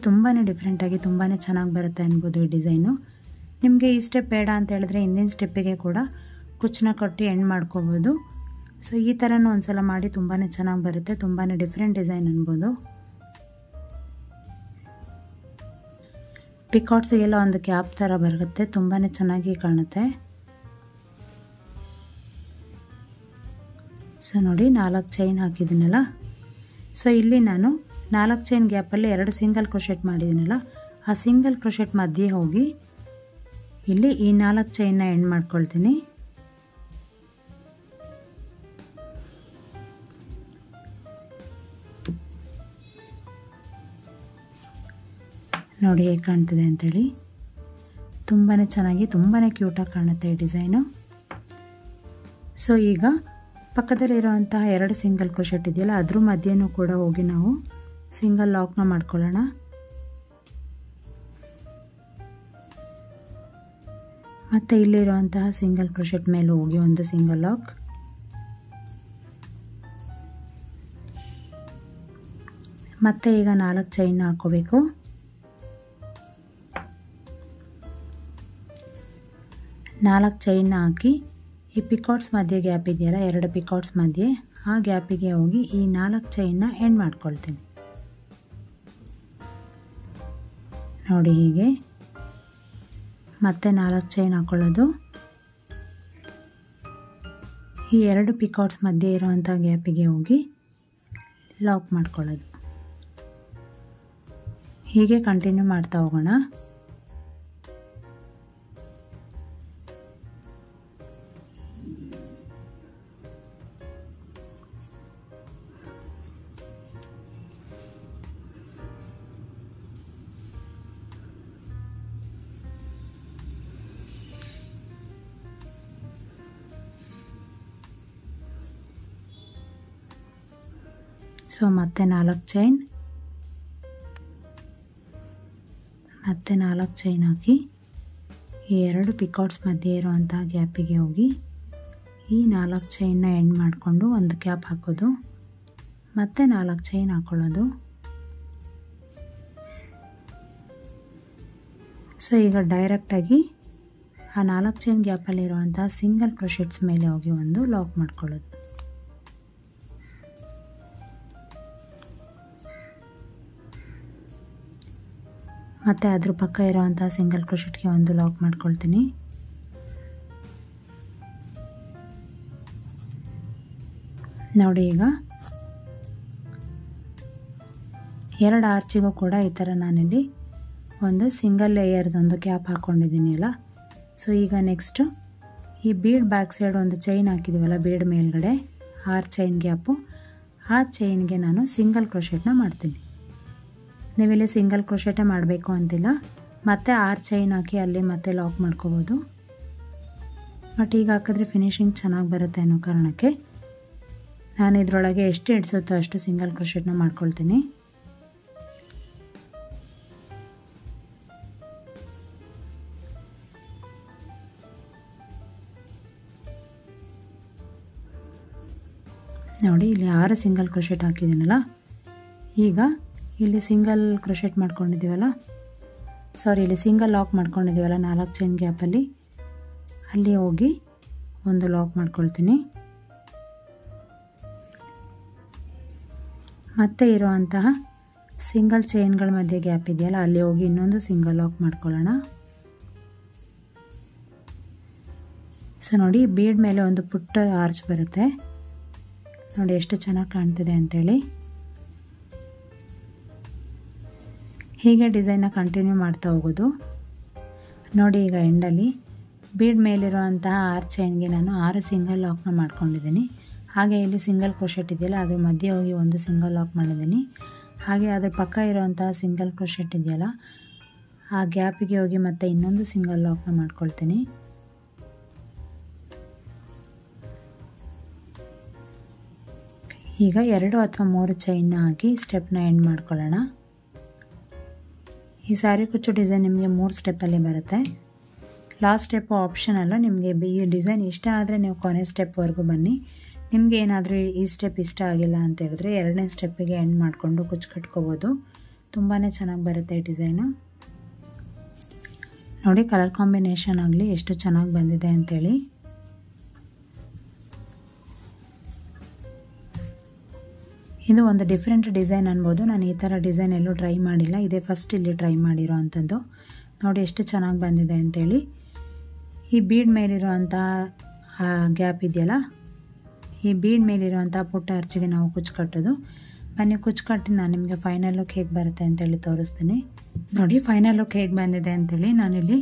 S1: ತುಂಬಾ ಡಿಫ್ರೆಂಟಾಗಿ ತುಂಬಾ ಚೆನ್ನಾಗಿ ಬರುತ್ತೆ ಅನ್ಬೋದು ಈ ಡಿಸೈನು. ನಿಮಗೆ ಈ ಸ್ಟೆಪ್ ಬೇಡ ಅಂತ ಹೇಳಿದ್ರೆ ಹಿಂದಿನ ಸ್ಟೆಪ್ಪಿಗೆ ಕೂಡ ಕುಚ್ಚನ್ನ ಕಟ್ಟಿ ಎಂಡ್ ಮಾಡ್ಕೋಬೋದು. ಸೊ ಈ ಥರನೂ ಒಂದ್ಸಲ ಮಾಡಿ ತುಂಬಾ ಚೆನ್ನಾಗಿ ಬರುತ್ತೆ, ತುಂಬಾ ಡಿಫ್ರೆಂಟ್ ಡಿಸೈನ್ ಅನ್ಬೋದು. ಪಿಕಾಟ್ಸಿಗೆಲ್ಲ ಒಂದು ಕ್ಯಾಪ್ ಥರ ಬರುತ್ತೆ, ತುಂಬಾ ಚೆನ್ನಾಗಿ ಕಾಣುತ್ತೆ. ಸೊ ನೋಡಿ 4 ಚೈನ್ ಹಾಕಿದ್ದೀನಲ್ಲ, ಸೊ ಇಲ್ಲಿ ನಾನು 4 ಚೈನ್ ಗ್ಯಾಪಲ್ಲಿ 2 ಸಿಂಗಲ್ ಕ್ರೋಶೆಟ್ ಮಾಡಿದ್ದೀನಲ್ಲ, ಆ ಸಿಂಗಲ್ ಕ್ರೋಶೆಟ್ ಮಧ್ಯೆ ಹೋಗಿ ಇಲ್ಲಿ ಈ 4 ಚೈನ್ನ ಎಂಡ್ ಮಾಡ್ಕೊಳ್ತೀನಿ. ನೋಡಿ ಹೇಗೆ ಕಾಣ್ತಿದೆ ಅಂತೇಳಿ, ತುಂಬಾ ಚೆನ್ನಾಗಿ ತುಂಬಾ ಕ್ಯೂಟಾಗಿ ಕಾಣುತ್ತೆ ಈ ಡಿಸೈನು. ಸೊ ಈಗ ಪಕ್ಕದಲ್ಲಿರುವಂತಹ 2 ಸಿಂಗಲ್ ಕ್ರೋಶೆಟ್ ಇದೆಯಲ್ಲ ಅದ್ರ ಮಧ್ಯೆನೂ ಕೂಡ ಹೋಗಿ ನಾವು ಸಿಂಗಲ್ ಲಾಕ್ನ ಮಾಡ್ಕೊಳ್ಳೋಣ. ಮತ್ತೆ ಇಲ್ಲಿರುವಂತಹ ಸಿಂಗಲ್ ಕ್ರೋಶೆಟ್ ಮೇಲೆ ಹೋಗಿ ಒಂದು ಸಿಂಗಲ್ ಲಾಕ್, ಮತ್ತೆ ಈಗ 4 ಚೈನ್ ಹಾಕೋಬೇಕು. ನಾಲ್ಕು ಚೈನ್ ಹಾಕಿ ಈ ಪಿಕಾಟ್ಸ್ ಮಧ್ಯೆ ಗ್ಯಾಪ್ ಇದೆಯಲ್ಲ 2 ಪಿಕಾಟ್ಸ್ ಮಧ್ಯೆ ಆ ಗ್ಯಾಪಿಗೆ ಹೋಗಿ ಈ 4 ಚೈನ್ನ ಎಂಡ್ ಮಾಡ್ಕೊಳ್ತೀನಿ. ನೋಡಿ ಹೀಗೆ ಮತ್ತೆ 4 ಚೈನ್ ಹಾಕೊಳ್ಳೋದು, ಈ 2 ಪಿಕಾಟ್ಸ್ ಮಧ್ಯೆ ಇರುವಂಥ ಗ್ಯಾಪಿಗೆ ಹೋಗಿ ಲಾಕ್ ಮಾಡ್ಕೊಳ್ಳೋದು. ಹೀಗೆ ಕಂಟಿನ್ಯೂ ಮಾಡ್ತಾ ಹೋಗೋಣ. ಸೊ ಮತ್ತೆ 4 ಚೈನ್, ಮತ್ತೆ 4 ಚೈನ್ ಹಾಕಿ ಈ 2 ಪಿಕಾಟ್ಸ್ ಮಧ್ಯೆ ಇರುವಂಥ ಗ್ಯಾಪಿಗೆ ಹೋಗಿ ಈ 4 ಚೈನ್ನ ಎಂಡ್ ಮಾಡಿಕೊಂಡು ಒಂದು ಕ್ಯಾಪ್ ಹಾಕೋದು, ಮತ್ತೆ 4 ಚೈನ್ ಹಾಕೊಳ್ಳೋದು. ಸೊ ಈಗ ಡೈರೆಕ್ಟಾಗಿ ಆ 4 ಚೈನ್ ಗ್ಯಾಪಲ್ಲಿರುವಂಥ ಸಿಂಗಲ್ ಕ್ರೋಶೆಟ್ಸ್ ಮೇಲೆ ಹೋಗಿ ಒಂದು ಲಾಕ್ ಮಾಡ್ಕೊಳ್ಳೋದು. ಮತ್ತು ಅದ್ರ ಪಕ್ಕ ಇರೋವಂಥ ಸಿಂಗಲ್ ಕ್ರೋಶೆಟ್ಗೆ ಒಂದು ಲಾಕ್ ಮಾಡ್ಕೊಳ್ತೀನಿ. ನೋಡಿ ಈಗ 2 ಆರ್ಚಿಗೂ ಕೂಡ ಈ ಥರ ನಾನಿಲ್ಲಿ ಒಂದು ಸಿಂಗಲ್ ಲೇಯರ್ದೊಂದು ಕ್ಯಾಪ್ ಹಾಕ್ಕೊಂಡಿದ್ದೀನಿ ಅಲ್ಲ. ಸೊ ಈಗ ನೆಕ್ಸ್ಟು ಈ ಬೀಡ್ ಬ್ಯಾಕ್ ಸೈಡ್ ಒಂದು ಚೈನ್ ಹಾಕಿದ್ದೀವಲ್ಲ ಬೀಡ್ ಮೇಲ್ಗಡೆ 6 ಚೈನ್ ಗ್ಯಾಪು, ಆ ಚೈನ್ಗೆ ನಾನು ಸಿಂಗಲ್ ಕ್ರೋಶೆಟ್ನ ಮಾಡ್ತೀನಿ. ನೀವಿಲ್ಲಿ ಸಿಂಗಲ್ ಕ್ರೋಶೆಟೇ ಮಾಡಬೇಕು ಅಂತಿಲ್ಲ, ಮತ್ತೆ 6 ಚೈನ್ ಹಾಕಿ ಅಲ್ಲಿ ಮತ್ತೆ ಲಾಕ್ ಮಾಡ್ಕೋಬೋದು. ಬಟ್ ಈಗ ಹಾಕಿದ್ರೆ ಫಿನಿಶಿಂಗ್ ಚೆನ್ನಾಗಿ ಬರುತ್ತೆ ಅನ್ನೋ ಕಾರಣಕ್ಕೆ ನಾನು ಇದರೊಳಗೆ ಎಷ್ಟು ಹಿಡಿಸುತ್ತೋ ಅಷ್ಟು ಸಿಂಗಲ್ ಕ್ರೋಶೆಟ್ನ ಮಾಡ್ಕೊಳ್ತೀನಿ. ನೋಡಿ ಇಲ್ಲಿ 6 ಸಿಂಗಲ್ ಕ್ರೋಶೆಟ್ ಹಾಕಿದ್ದೀನಲ್ಲ. ಈಗ ಇಲ್ಲಿ ಸಿಂಗಲ್ ಕ್ರೋಶೆಟ್ ಮಾಡ್ಕೊಂಡಿದ್ದೀವಲ್ಲ, ಇಲ್ಲಿ ಸಿಂಗಲ್ ಲಾಕ್ ಮಾಡ್ಕೊಂಡಿದ್ದೀವಲ್ಲ 4 ಚೈನ್ ಗ್ಯಾಪಲ್ಲಿ, ಅಲ್ಲಿ ಹೋಗಿ ಒಂದು ಲಾಕ್ ಮಾಡ್ಕೊಳ್ತೀನಿ. ಮತ್ತೆ ಇರುವಂತಹ ಸಿಂಗಲ್ ಚೈನ್ಗಳ ಮಧ್ಯೆ ಗ್ಯಾಪ್ ಇದೆಯಲ್ಲ, ಅಲ್ಲಿ ಹೋಗಿ ಇನ್ನೊಂದು ಸಿಂಗಲ್ ಲಾಕ್ ಮಾಡ್ಕೊಳ್ಳೋಣ. ಸೊ ನೋಡಿ ಬೀಡ್ ಮೇಲೆ ಒಂದು ಪುಟ್ಟ ಆರ್ಚ್ ಬರುತ್ತೆ, ನೋಡಿ ಎಷ್ಟು ಚೆನ್ನಾಗಿ ಕಾಣ್ತಿದೆ ಅಂಥೇಳಿ. ಹೀಗೆ ಡಿಸೈನ್ನ ಕಂಟಿನ್ಯೂ ಮಾಡ್ತಾ ಹೋಗೋದು. ನೋಡಿ ಈಗ ಎಂಡಲ್ಲಿ ಬೀಡ್ ಮೇಲಿರುವಂತಹ 6 ಚೈನ್ಗೆ ನಾನು 6 ಸಿಂಗಲ್ ಲಾಕ್ನ ಮಾಡ್ಕೊಂಡಿದ್ದೀನಿ. ಹಾಗೆ ಇಲ್ಲಿ ಸಿಂಗಲ್ ಕ್ರೋಶೆಟ್ ಇದೆಯಲ್ಲ ಅದ್ರ ಮಧ್ಯೆ ಹೋಗಿ ಒಂದು ಸಿಂಗಲ್ ಲಾಕ್ ಮಾಡಿದ್ದೀನಿ. ಹಾಗೆ ಅದ್ರ ಪಕ್ಕ ಇರುವಂತಹ ಸಿಂಗಲ್ ಕ್ರೋಶೆಟ್ ಇದೆಯಲ್ಲ ಆ ಗ್ಯಾಪಿಗೆ ಹೋಗಿ ಮತ್ತೆ ಇನ್ನೊಂದು ಸಿಂಗಲ್ ಲಾಕ್ನ ಮಾಡ್ಕೊಳ್ತೀನಿ. ಈಗ 2 ಅಥವಾ 3 ಚೈನ್ನ ಹಾಕಿ ಸ್ಟೆಪ್ನ ಎಂಡ್ ಮಾಡ್ಕೊಳ್ಳೋಣ. ಈ ಸ್ಯಾರಿ ಕುಚ್ಚು ಡಿಸೈನ್ ನಿಮಗೆ 3 ಸ್ಟೆಪ್ಪಲ್ಲಿ ಬರುತ್ತೆ. ಲಾಸ್ಟ್ ಸ್ಟೆಪ್ಪು ಆಪ್ಷನಲ್ಲ, ನಿಮಗೆ ಈ ಡಿಸೈನ್ ಇಷ್ಟ ಆದರೆ ನೀವು ಕೊನೆ ಸ್ಟೆಪ್ವರೆಗೂ ಬನ್ನಿ. ನಿಮಗೆ ಏನಾದರೂ ಈ ಸ್ಟೆಪ್ ಇಷ್ಟ ಆಗಿಲ್ಲ ಅಂತ ಹೇಳಿದ್ರೆ 2ನೇ ಸ್ಟೆಪ್ಪಿಗೆ ಎಂಡ್ ಮಾಡಿಕೊಂಡು ಕುಚ್ಚು ಕಟ್ಕೋಬೋದು. ತುಂಬಾ ಚೆನ್ನಾಗಿ ಬರುತ್ತೆ ಈ ಡಿಸೈನು. ನೋಡಿ ಕಲರ್ ಕಾಂಬಿನೇಷನ್ ಆಗಲಿ ಎಷ್ಟು ಚೆನ್ನಾಗಿ ಬಂದಿದೆ ಅಂಥೇಳಿ. ಇದು ಒಂದು ಡಿಫ್ರೆಂಟ್ ಡಿಸೈನ್ ಅನ್ಬೋದು. ನಾನು ಈ ಥರ ಡಿಸೈನ್ ಎಲ್ಲೂ ಟ್ರೈ ಮಾಡಿಲ್ಲ, ಇದೇ ಫಸ್ಟ್ ಇಲ್ಲಿ ಟ್ರೈ ಮಾಡಿರೋ ಅಂಥದ್ದು. ನೋಡಿ ಎಷ್ಟು ಚೆನ್ನಾಗಿ ಬಂದಿದೆ ಅಂಥೇಳಿ. ಈ ಬೀಡ್ ಮೇಲಿರುವಂಥ ಗ್ಯಾಪ್ ಇದೆಯಲ್ಲ, ಈ ಬೀಡ್ ಮೇಲಿರುವಂಥ ಪುಟ್ಟ ಅರ್ಚಿಗೆ ನಾವು ಕುಚ್ಚು ಕಟ್ಟೋದು. ಬನ್ನಿ ಕುಚ್ಚು ಕಟ್ಟಿ ನಾನು ನಿಮಗೆ ಫೈನಲ್ ಲುಕ್ ಹೇಗೆ ಬರುತ್ತೆ ಅಂತೇಳಿ ತೋರಿಸ್ತೀನಿ. ನೋಡಿ ಫೈನಲ್ ಲುಕ್ ಹೇಗೆ ಬಂದಿದೆ ಅಂಥೇಳಿ. ನಾನಿಲ್ಲಿ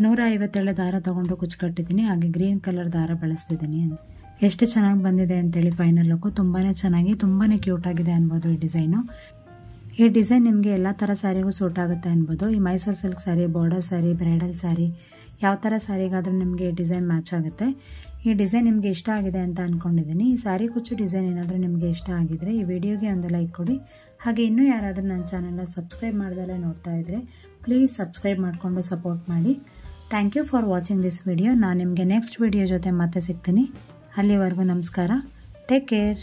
S1: 157 ದಾರ ತೊಗೊಂಡು ಕುಚ್ಚು ಕಟ್ಟಿದ್ದೀನಿ, ಹಾಗೆ ಗ್ರೀನ್ ಕಲರ್ ದಾರ ಬಳಸ್ತಿದ್ದೀನಿ. ಎಷ್ಟು ಚೆನ್ನಾಗಿ ಬಂದಿದೆ ಅಂತೇಳಿ ಫೈನಲ್ ಲುಕ್ಕು. ತುಂಬಾ ಚೆನ್ನಾಗಿ ತುಂಬಾ ಕ್ಯೂಟ್ ಆಗಿದೆ ಅನ್ಬೋದು ಈ ಡಿಸೈನು. ಈ ಡಿಸೈನ್ ನಿಮಗೆ ಎಲ್ಲ ಥರ ಸ್ಯಾರಿಗೂ ಸೂಟ್ ಆಗುತ್ತೆ ಅನ್ಬೋದು. ಈ Mysuru silk sari, border sari, bridal sari, ಯಾವ ಥರ ಸ್ಯಾರಿಗಾದರೂ ನಿಮಗೆ ಈ ಡಿಸೈನ್ ಮ್ಯಾಚ್ ಆಗುತ್ತೆ. ಈ ಡಿಸೈನ್ ನಿಮಗೆ ಇಷ್ಟ ಆಗಿದೆ ಅಂತ ಅಂದ್ಕೊಂಡಿದ್ದೀನಿ. ಈ ಸ್ಯಾರಿ ಕುಚ್ಚು ಡಿಸೈನ್ ಏನಾದರೂ ನಿಮಗೆ ಇಷ್ಟ ಆಗಿದ್ರೆ ಈ ವಿಡಿಯೋಗೆ ಒಂದು ಲೈಕ್ ಕೊಡಿ. ಹಾಗೆ ಇನ್ನೂ ಯಾರಾದರೂ ನನ್ನ ಚಾನಲ್ನ ಸಬ್ಸ್ಕ್ರೈಬ್ ಮಾಡ್ದಲ್ಲೇ ನೋಡ್ತಾ ಇದ್ದರೆ ಪ್ಲೀಸ್ ಸಬ್ಸ್ಕ್ರೈಬ್ ಮಾಡಿಕೊಂಡು ಸಪೋರ್ಟ್ ಮಾಡಿ. Thank you for watching this video. ನಾನು ನಿಮಗೆ ನೆಕ್ಸ್ಟ್ ವಿಡಿಯೋ ಜೊತೆ ಮತ್ತೆ ಸಿಗ್ತೀನಿ. ಅಲ್ಲಿವರೆಗೂ ನಮಸ್ಕಾರ. Take care.